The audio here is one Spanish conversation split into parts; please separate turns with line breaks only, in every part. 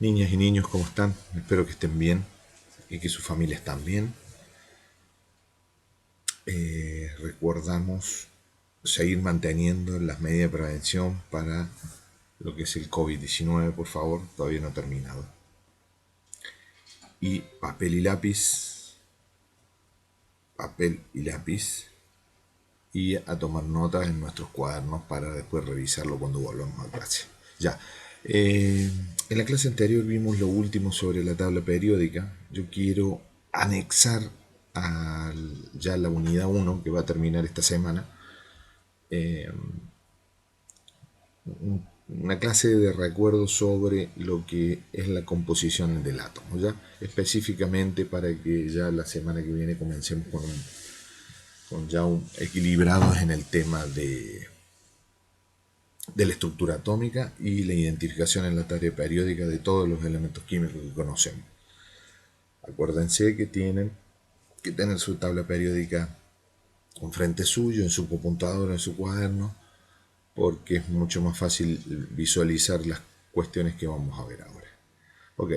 Niñas y niños, ¿cómo están? Espero que estén bien y que sus familias estén bien. Recordamos seguir manteniendo las medidas de prevención para lo que es el COVID-19, por favor, todavía no ha terminado. Y papel y lápiz, y a tomar notas en nuestros cuadernos para después revisarlo cuando volvamos a clase. Ya. En la clase anterior vimos lo último sobre la tabla periódica. Yo quiero anexar ya la unidad 1 que va a terminar esta semana, una clase de recuerdo sobre lo que es la composición del átomo, ¿ya? Específicamente para que ya la semana que viene comencemos con ya equilibrados en el tema de la estructura atómica y la identificación en la tabla periódica de todos los elementos químicos que conocemos. Acuérdense que tienen que tener su tabla periódica enfrente suyo, en su computadora, en su cuaderno, porque es mucho más fácil visualizar las cuestiones que vamos a ver ahora. Ok,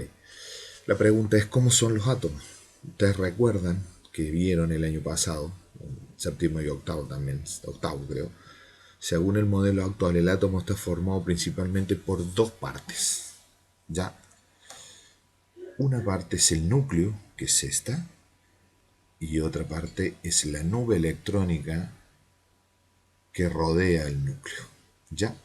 la pregunta es ¿cómo son los átomos? Ustedes recuerdan que vieron el año pasado, séptimo y octavo también, octavo creo, según el modelo actual el átomo está formado principalmente por dos partes, ¿ya? Una parte es el núcleo, que es esta, y otra parte es la nube electrónica que rodea el núcleo, ¿ya?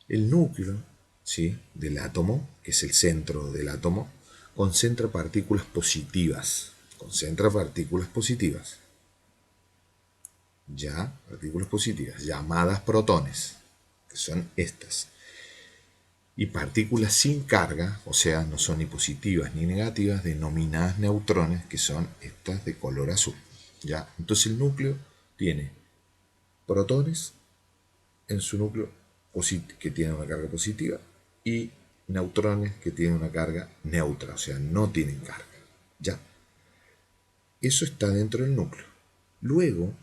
El núcleo, ¿sí?, del átomo, que es el centro del átomo, concentra partículas positivas. Concentra partículas positivas. ¿Ya? Partículas positivas, llamadas protones, que son estas. Y partículas sin carga, o sea, no son ni positivas ni negativas, denominadas neutrones, que son estas de color azul. ¿Ya? Entonces el núcleo tiene protones en su núcleo que tienen una carga positiva y neutrones que tienen una carga neutra, o sea, no tienen carga. ¿Ya? Eso está dentro del núcleo. Luego,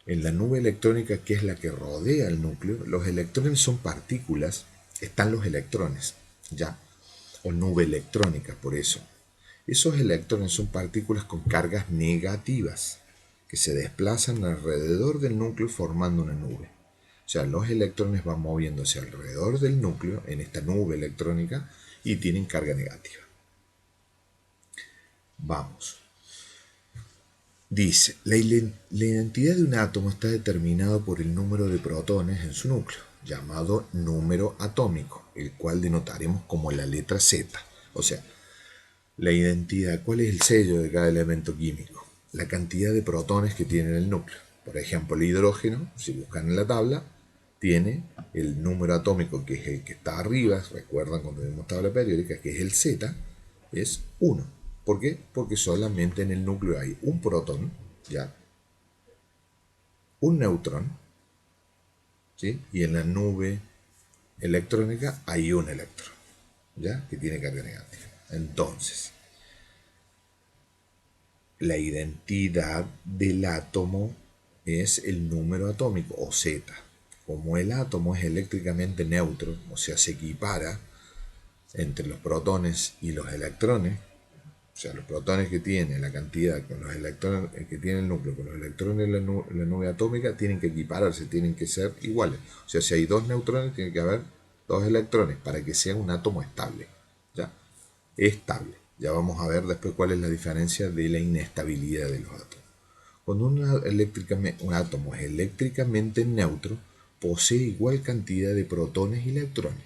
en la nube electrónica, que es la que rodea el núcleo, los electrones son partículas, están los electrones, ¿ya? O nube electrónica, por eso. Esos electrones son partículas con cargas negativas que se desplazan alrededor del núcleo formando una nube. O sea, los electrones van moviéndose alrededor del núcleo en esta nube electrónica y tienen carga negativa. Vamos. Dice, la identidad de un átomo está determinada por el número de protones en su núcleo, llamado número atómico, el cual denotaremos como la letra Z. O sea, la identidad, ¿cuál es el sello de cada elemento químico? La cantidad de protones que tiene el núcleo. Por ejemplo, el hidrógeno, si buscan en la tabla, tiene el número atómico, que es el que está arriba, recuerdan cuando vimos tabla periódica, que es el Z, es 1. ¿Por qué? Porque solamente en el núcleo hay un protón, ¿ya? Un neutrón, ¿sí? Y en la nube electrónica hay un electrón, ¿ya? Que tiene carga negativa. Entonces, la identidad del átomo es el número atómico, o Z. Como el átomo es eléctricamente neutro, o sea, se equipara entre los protones y los electrones, o sea, los protones que tiene, la cantidad con los electrones que tiene el núcleo, con los electrones de la nube atómica, tienen que equipararse, tienen que ser iguales. O sea, si hay dos neutrones, tiene que haber dos electrones para que sea un átomo estable. ¿Ya? Estable. Ya vamos a ver después cuál es la diferencia de la inestabilidad de los átomos. Cuando un átomo es eléctricamente neutro, posee igual cantidad de protones y electrones.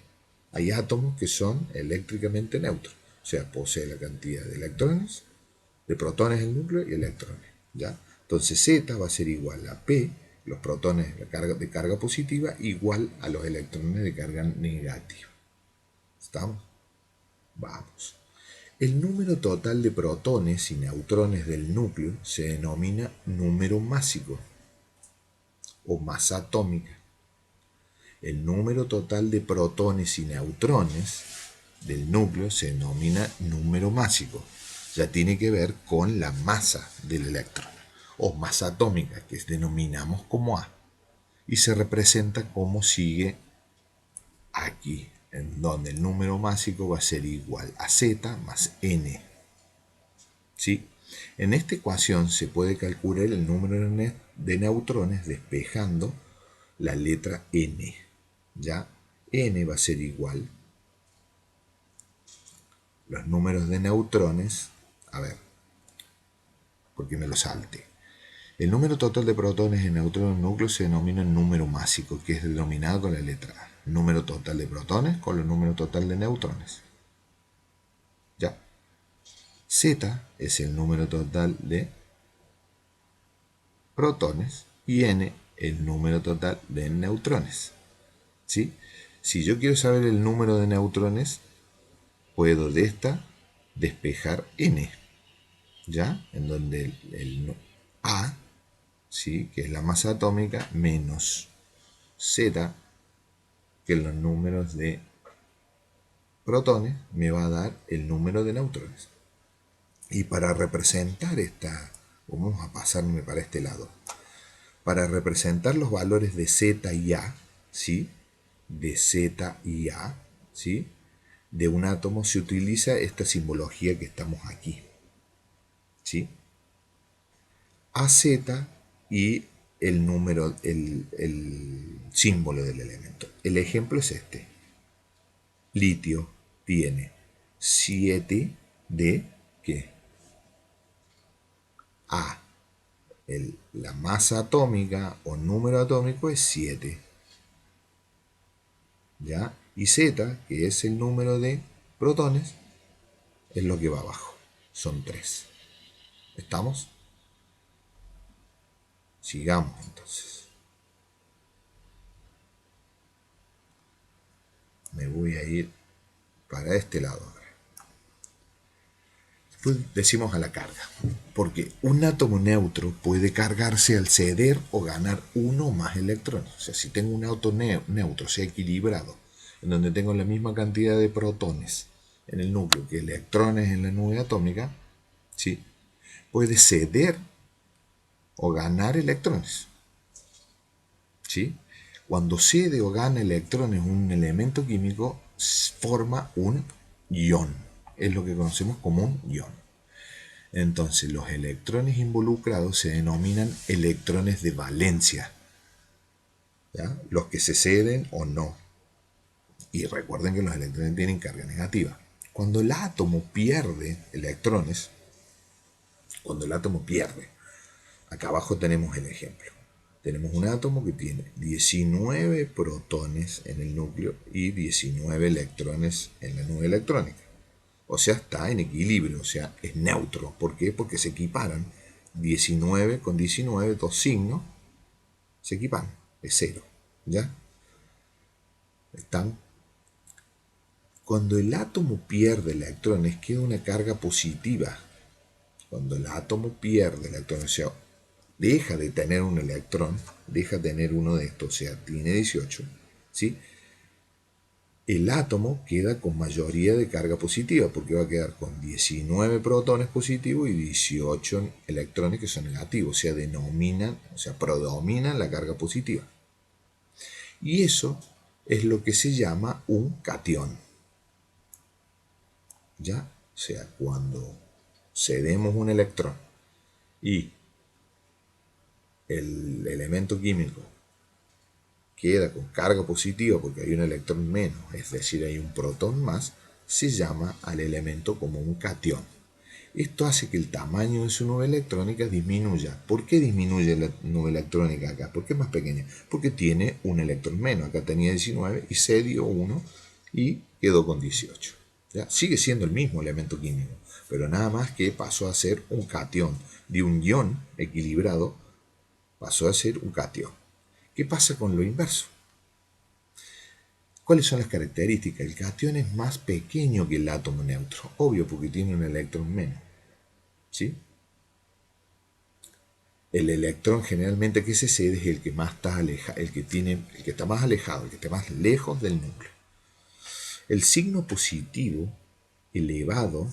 Hay átomos que son eléctricamente neutros, o sea, posee la cantidad de electrones, de protones en el núcleo y electrones. ¿Ya? Entonces Z va a ser igual a P, los protones de carga positiva, igual a los electrones de carga negativa. ¿Estamos? Vamos. El número total de protones y neutrones del núcleo se denomina número másico o masa atómica. El número total de protones y neutrones del núcleo se denomina número másico. Ya tiene que ver con la masa del electrón o masa atómica, que denominamos como A. Y se representa como sigue aquí. en donde el número másico va a ser igual a z más n. ¿Sí? En esta ecuación se puede calcular el número de neutrones despejando la letra n. ¿Ya? N va a ser igual los números de neutrones, a ver, porque me lo salte. El número total de protones y neutrones en el núcleo se denomina número másico, que es denominado con la letra A. Número total de protones con el número total de neutrones. ¿Ya? Z es el número total de protones y N el número total de neutrones. ¿Sí? Si yo quiero saber el número de neutrones, puedo de esta despejar N, ¿ya? En donde el A, ¿sí? Que es la masa atómica, menos Z, que los números de protones, me va a dar el número de neutrones. Y para representar esta, vamos a pasarme para este lado, para representar los valores de Z y A, ¿sí? De Z y A, ¿sí? De un átomo se utiliza esta simbología que estamos aquí, ¿sí? AZ y el número, el símbolo del elemento. El ejemplo es este. Litio tiene 7 de ¿qué? A. La masa atómica o número atómico es 7. ¿Ya? Y Z, que es el número de protones, es lo que va abajo. Son 3. ¿Estamos? Sigamos entonces. Me voy a ir para este lado ahora. Después decimos a la carga. Porque un átomo neutro puede cargarse al ceder o ganar uno o más electrones. O sea, si tengo un átomo neutro, sea equilibrado, en donde tengo la misma cantidad de protones en el núcleo que electrones en la nube atómica, ¿sí? Puede ceder o ganar electrones. ¿Sí? Cuando cede o gana electrones un elemento químico, forma un ion. Es lo que conocemos como un ion. Entonces, los electrones involucrados se denominan electrones de valencia, ¿ya? Los que se ceden o no. Y recuerden que los electrones tienen carga negativa. Cuando el átomo pierde electrones, acá abajo tenemos el ejemplo. Tenemos un átomo que tiene 19 protones en el núcleo y 19 electrones en la nube electrónica. O sea, está en equilibrio, o sea, es neutro. ¿Por qué? Porque se equiparan 19 con 19, dos signos, se equiparan, es 0. ¿Ya? Están. Cuando el átomo pierde electrones, queda una carga positiva. Cuando el átomo pierde electrones, o sea, deja de tener un electrón, deja de tener uno de estos, o sea, tiene 18, ¿sí? El átomo queda con mayoría de carga positiva, porque va a quedar con 19 protones positivos y 18 electrones que son negativos, o sea, predominan la carga positiva. Y eso es lo que se llama un catión. ¿Ya? O sea, cuando cedemos un electrón y el elemento químico queda con carga positiva porque hay un electrón menos, es decir, hay un protón más, se llama al elemento como un catión. Esto hace que el tamaño de su nube electrónica disminuya. ¿Por qué disminuye la nube electrónica acá? ¿Por qué es más pequeña? Porque tiene un electrón menos. Acá tenía 19 y se dio 1 y quedó con 18. ¿Ya? Sigue siendo el mismo elemento químico, pero nada más que pasó a ser un catión. De un ion equilibrado pasó a ser un catión. ¿Qué pasa con lo inverso? ¿Cuáles son las características? El catión es más pequeño que el átomo neutro, obvio porque tiene un electrón menos. ¿Sí? El electrón generalmente que se cede es el que más está alejado, el que está más alejado, el que está más lejos del núcleo. El signo positivo elevado,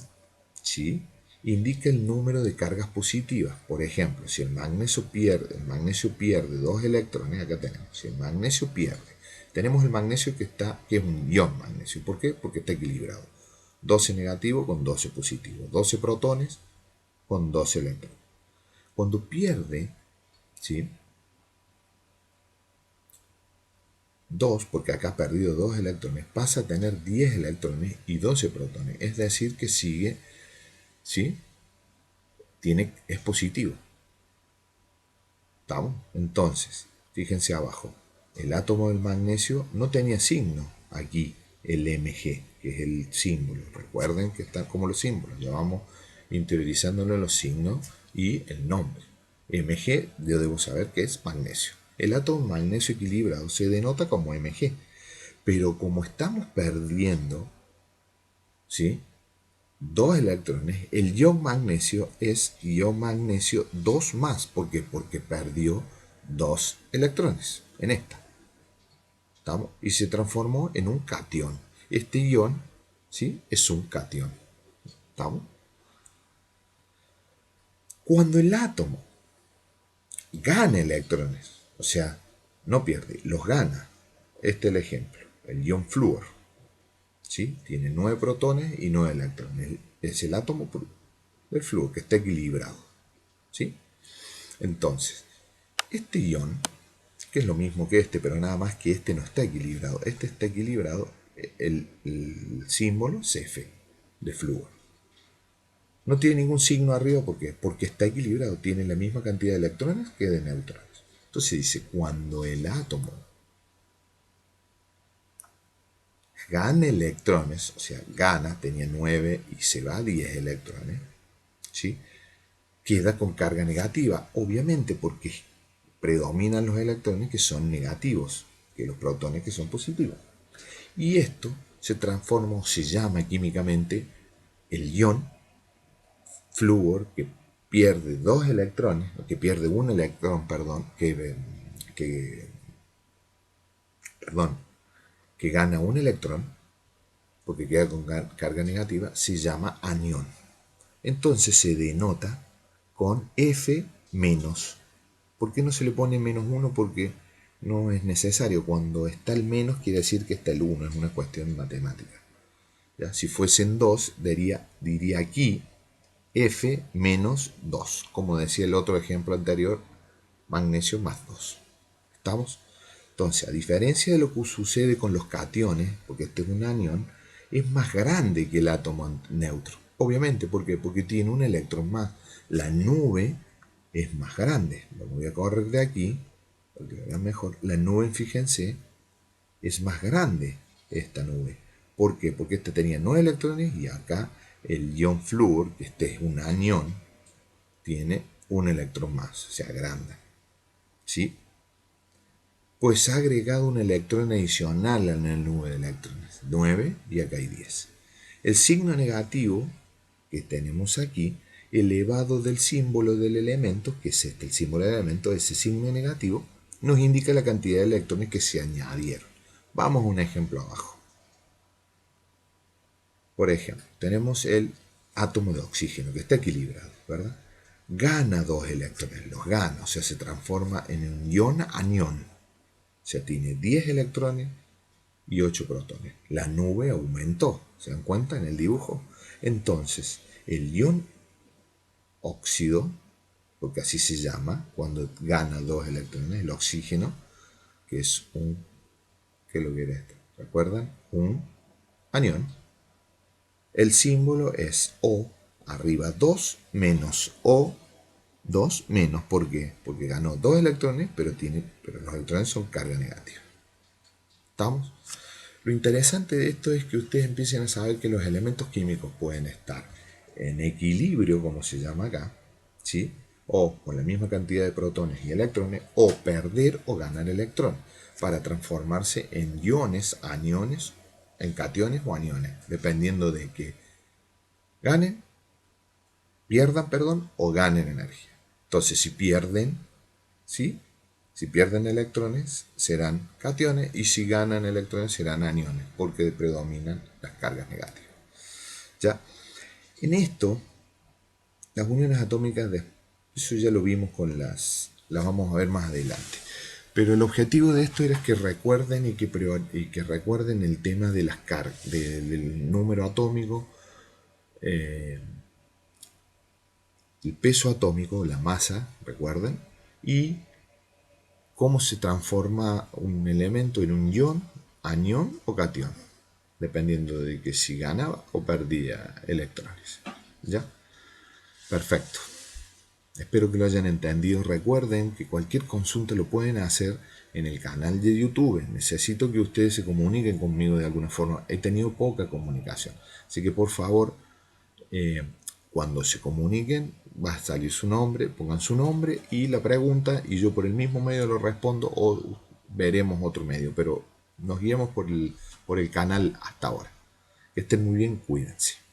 ¿sí?, indica el número de cargas positivas. Por ejemplo, si el magnesio pierde 2 electrones, acá tenemos, si el magnesio pierde Tenemos el magnesio que es un ion magnesio. ¿Por qué? Porque está equilibrado. 12 negativo con 12 positivo. 12 protones con 12 electrones. Cuando pierde, ¿sí?, 2, porque acá ha perdido 2 electrones, pasa a tener 10 electrones y 12 protones. Es decir, que sigue, ¿sí?, es positivo. ¿Estamos? Entonces, fíjense abajo. El átomo del magnesio no tenía signo aquí, el Mg, que es el símbolo. Recuerden que están como los símbolos. Ya vamos interiorizándolo en los signos y el nombre. Mg, yo debo saber que es magnesio. El átomo magnesio equilibrado se denota como Mg. Pero como estamos perdiendo, ¿sí?, 2 electrones, el ion magnesio es ion magnesio 2 más. ¿Por qué? Porque perdió 2 electrones en esta. ¿Estamos? Y se transformó en un cation. Este ion, ¿sí?, es un cation. ¿Estamos? Cuando el átomo gana electrones, o sea, no pierde, los gana. Este es el ejemplo, el ion flúor. ¿Sí? Tiene 9 protones y 9 electrones. Es el átomo del flúor que está equilibrado. ¿Sí? Entonces, este ion, que es lo mismo que este, pero nada más que este no está equilibrado. Este está equilibrado, el símbolo es F, de flúor. No tiene ningún signo arriba, ¿por qué? Porque está equilibrado, tiene la misma cantidad de electrones que de neutrones. Entonces dice, cuando el átomo gana electrones, o sea, gana, tenía 9 y se va a 10 electrones, ¿sí?, queda con carga negativa, obviamente porque predominan los electrones que son negativos, que los protones que son positivos. Y esto se transforma o se llama químicamente el ion flúor, que pierde 2 electrones, que pierde un electrón, que gana un electrón, porque queda con carga negativa, se llama anión. Entonces se denota con F menos. ¿Por qué no se le pone menos 1? Porque no es necesario. Cuando está el menos quiere decir que está el 1, es una cuestión matemática. ¿Ya? Si fuesen 2, diría aquí F menos 2. Como decía el otro ejemplo anterior, magnesio más 2. ¿Estamos? Entonces, a diferencia de lo que sucede con los cationes, porque este es un anión, es más grande que el átomo neutro. Obviamente, ¿por qué? Porque tiene un electrón más. La nube es más grande. Lo voy a correr de aquí, para que lo vean mejor. La nube, fíjense, es más grande esta nube. ¿Por qué? Porque esta tenía 9 electrones y acá el ion flúor, que este es un anión, tiene un electrón más, o sea, grande. ¿Sí? Pues ha agregado un electrón adicional en la nube de electrones, 9 y acá hay 10. El signo negativo que tenemos aquí, elevado del símbolo del elemento, que es este, el símbolo del elemento, ese signo negativo, nos indica la cantidad de electrones que se añadieron. Vamos a un ejemplo abajo. Por ejemplo, tenemos el átomo de oxígeno, que está equilibrado, ¿verdad? Gana 2 electrones, los gana, o sea, se transforma en un ion anión. O sea, tiene 10 electrones y 8 protones. La nube aumentó, ¿se dan cuenta en el dibujo? Entonces, el ion óxido, porque así se llama, cuando gana 2 electrones, el oxígeno, que es ¿qué lo que era esto? ¿Recuerdan? Un anión. El símbolo es O, arriba 2 menos O, 2 menos, ¿por qué? Porque ganó 2 electrones, pero los electrones son carga negativa. ¿Estamos? Lo interesante de esto es que ustedes empiecen a saber que los elementos químicos pueden estar en equilibrio, como se llama acá, ¿sí?, o con la misma cantidad de protones y electrones, o perder o ganar electrones, para transformarse en iones, aniones, en cationes o aniones, dependiendo de que pierdan, o ganen energía. Entonces, si pierden, ¿sí?, si pierden electrones, serán cationes, y si ganan electrones, serán aniones, porque predominan las cargas negativas. ¿Ya? En esto, las uniones atómicas, eso ya lo vimos las vamos a ver más adelante. Pero el objetivo de esto era que recuerden y que recuerden el tema de las del número atómico, eh, el peso atómico, la masa, recuerden, y cómo se transforma un elemento en un ion, anión o catión, dependiendo de que si ganaba o perdía electrones. ¿Ya? Perfecto. Espero que lo hayan entendido. Recuerden que cualquier consulta lo pueden hacer en el canal de YouTube. Necesito que ustedes se comuniquen conmigo de alguna forma. He tenido poca comunicación. Así que por favor, cuando se comuniquen, va a salir su nombre, pongan su nombre y la pregunta y yo por el mismo medio lo respondo o veremos otro medio. Pero nos guiamos por el canal hasta ahora. Que estén muy bien, cuídense.